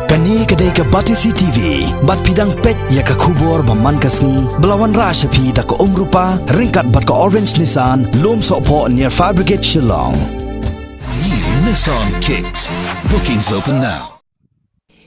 Kani kedai ke Batisi TV, bat pidang pet ya ke kubur baman kasni, belawan rashapi da ke rupa, ringkat bat ke Orange Nissan, lom sokpo near Fire Brigade Shillong. New Nissan Kicks. Bookings open now.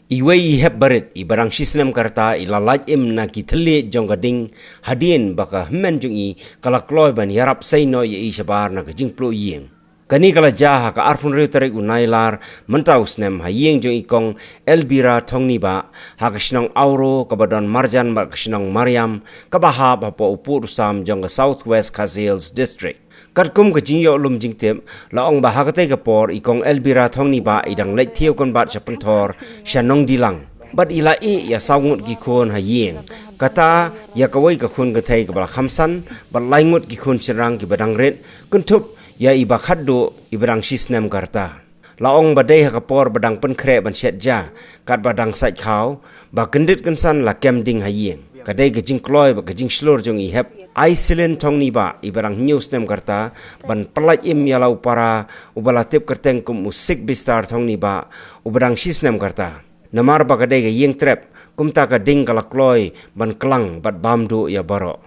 Iwei heb barit ibarang sisnem karta ilalaj im na kithle jonggading hadien baka men jungi kala kloy ban yarap saino ye ishabar na kajing plo yeng. Kani kala jaha ka arpun reutarek unailar mentau snem ha yeng jong ikong Elbira thongni ba ha kashnong auro kabadon marjan ba kashnong Mariam kabaha ba po upur sam jong Southwest Kazales District. Katkum kajing yo lum jing tem laong ba ha kate kapor ikong Elbira thongni ba idang lek thieu kon bat chapanthor shanong dilang. Bat ila ya sawngut gi khon ha yeng kata ya kawai ka khun gathai ka bal khamsan bat laingut gi khun chirang ki badang ret kuntup ya iba khaddo ibrang sisnem karta laong badai ha kapor badang pen khre ban shet ja kat badang sai khau ba kendit kensan la kem ding ha yeng kadai gajing kloy ba gajing slor jong i hep isilin thongni ba ibrang news nem karta ban palaj im ya lau para ubala tip kerteng kum musik bistar thongni ba ubrang sisnem karta namar ba kadai ga yeng trap kumta ka ding kala kloy ban klang bat bamdu ya baro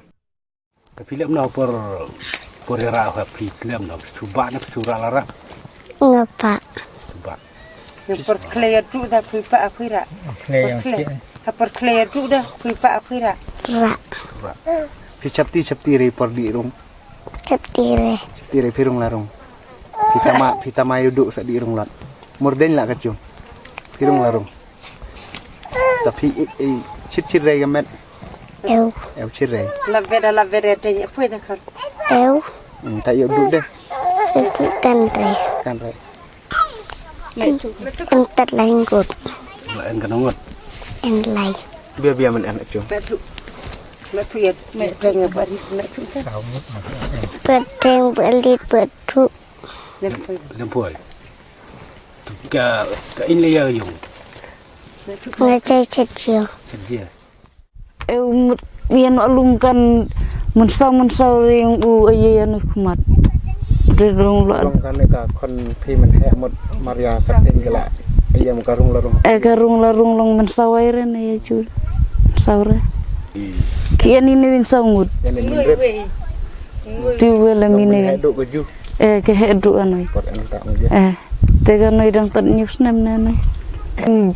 ka film na por era ha film na suba na sura lara ngapa suba yang per clear tu dah pipa akhira clear ha per clear tu dah pipa akhira ra pi chapti re por di rung ketire pirung larung kita ma yuduk sa di rung lat morden la kacung pirung larung tapi chit re gamet eu chit re la vera tanya pui dah kan eu tak yuduk deh itu kan re entat lain gut lain kan ngot en lai biar men anak cung nak tu ya nak pengen bari nak tu kan peteng belit betu lempoi ka ini ya yung ngecai cecil sedia eu yan alungkan mensau yang ayan kumat derung la kan ka kon phi men he mot maria kating gala ayam karung larung long mensau airen ya cu saure kian ini winsangut tiwele mine duk baju ke hedu anoi pot entak aja tega noi dang tan news nem nanai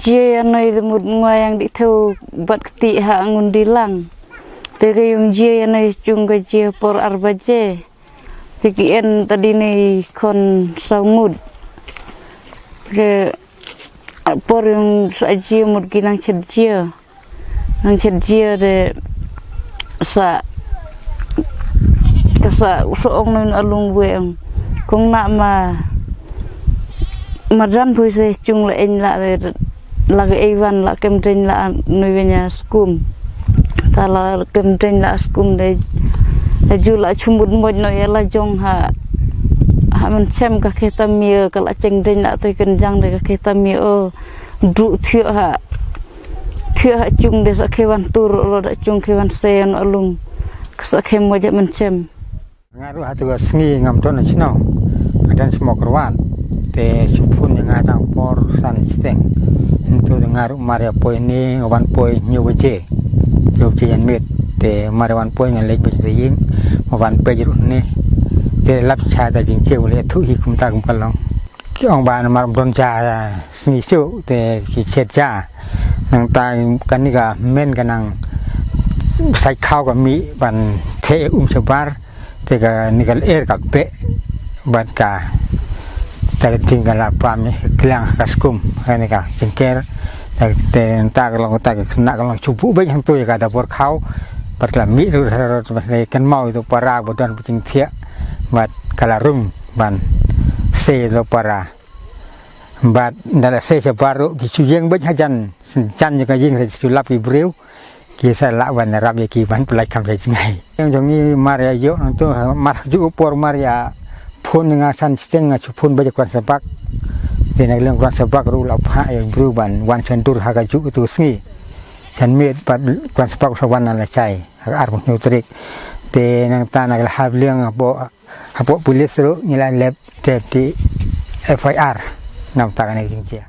je anoi mut ngoyang di theu bat kti ha angun dilang tega yung je anoi chunga je por arbaje tikien tadi ni kon saungud ke por yung saji mut ginang chedje nang chedje de sa kasa soong nun alung bueng kung na majan puise chung la en la lagi evan la kemten la nuinya skum tala kemten la skum de jula chumud mod no la jong ha man chem ka kheta mi kala chengden la te kenjang de ka kheta mi o du thio ha chung de sa khewan tur lo da chung khewan sen alung sa khem mo ja man chem ngaru hatu sngi ngam ton chno adan smok rawat te supun yang adang por san steng into ngaru maria poi ni wan poi nyoje yan met te mariwan poi ngan lek be ying wan pe ru ne te lap cha ta jing cheu le thu hi kum ta kum kalong ki ong ban mar don cha sngi chu te ki chet cha nang ta kan ni ga men kanang sai khao ga mi ban the sebar te ga ni gal ka pe ban ka ta tinggal apa ni kelang kaskum ni ka jengker te ta kalong ta kena kalong cupu ba yang tu ya ka dapur khao pat la mi ru kan mau itu para bodan pucing thia bat kalarung ban se do para bat dala se baru ki sujeng ba hajan chan ka jing se sulap ibreu ki sa la wan rab ki ban pelai kam le jingai yang jongi maria yo tu mar ju por maria phun nga san steng nga phun ba kwan sapak te na leng kwan sapak ru la pha yang bru ban wan chen tur ha ka ju tu sngi kan met pat kwan sapak sawan la chai ha ar bu nutrik te nang ta na la hab leng bo polis ru ngila lep te FIR nam ta ka ne jing chia